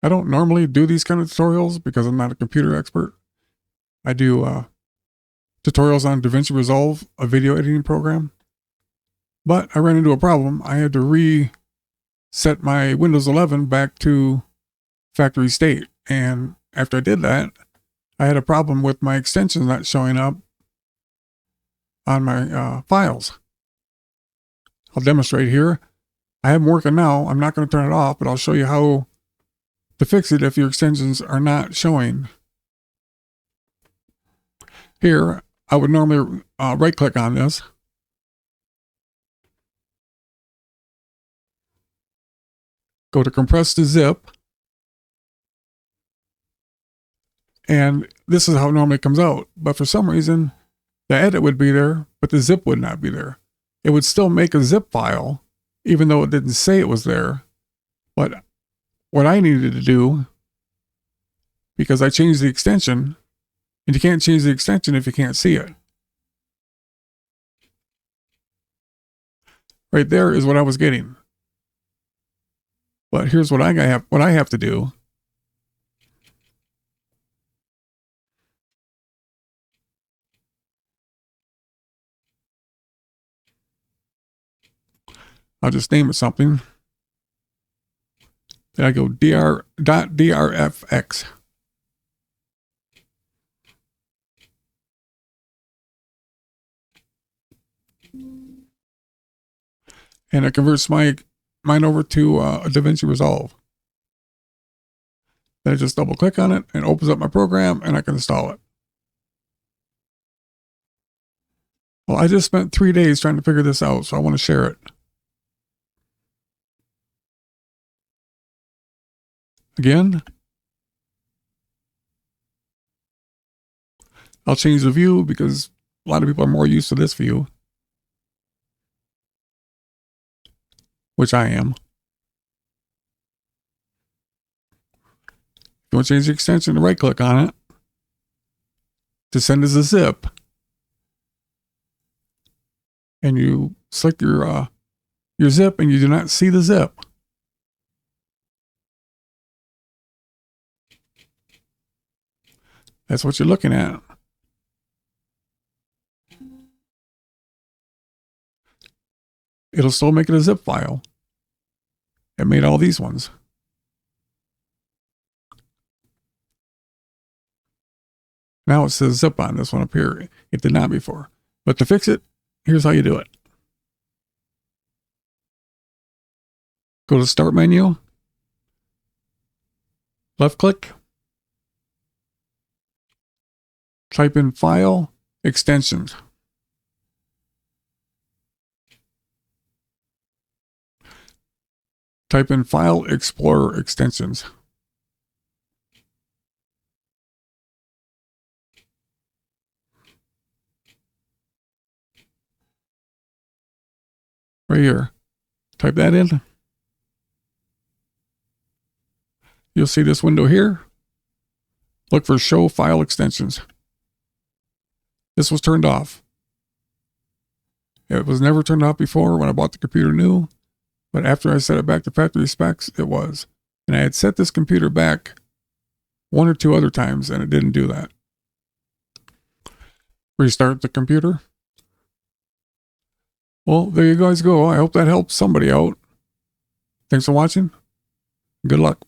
I don't normally do these kind of tutorials because I'm not a computer expert. I do tutorials on DaVinci Resolve, a video editing program. But I ran into a problem. I had to reset my Windows 11 back to factory state. And after I did that, I had a problem with my extensions not showing up on my files. I'll demonstrate here. I have them working now. I'm not going to turn it off, but I'll show you how to fix it if your extensions are not showing. Here, I would normally right click on this. Go to compress to zip. And this is how it normally comes out. But for some reason, the edit would be there, but the zip would not be there. It would still make a zip file, even though it didn't say it was there. But what I needed to do, because I changed the extension, and you can't change the extension if you can't see it. Right there is what I was getting. But here's what I have to do. I'll just name it something. Then I go dr.drfx. And it converts mine over to a DaVinci Resolve. Then I just double click on it and it opens up my program and I can install it. Well, I just spent 3 days trying to figure this out, so I want to share it. Again, I'll change the view because a lot of people are more used to this view, which I am. If you want to change the extension, right click on it to send as a zip. And you select your zip and you do not see the zip. That's what you're looking at. It'll still make it a zip file. It made all these ones. Now it says zip on this one up here. It did not before. But to fix it, here's how you do it. Go to Start menu. Left click. Type in File, Extensions. Type in File Explorer Extensions. Right here. Type that in. You'll see this window here. Look for Show File Extensions. This was turned off. It was never turned off before when I bought the computer new, but after I set it back to factory specs, it was. And I had set this computer back 1 or 2 other times and it didn't do that. Restart the computer. Well, there you guys go. I hope that helps somebody out. Thanks for watching. Good luck.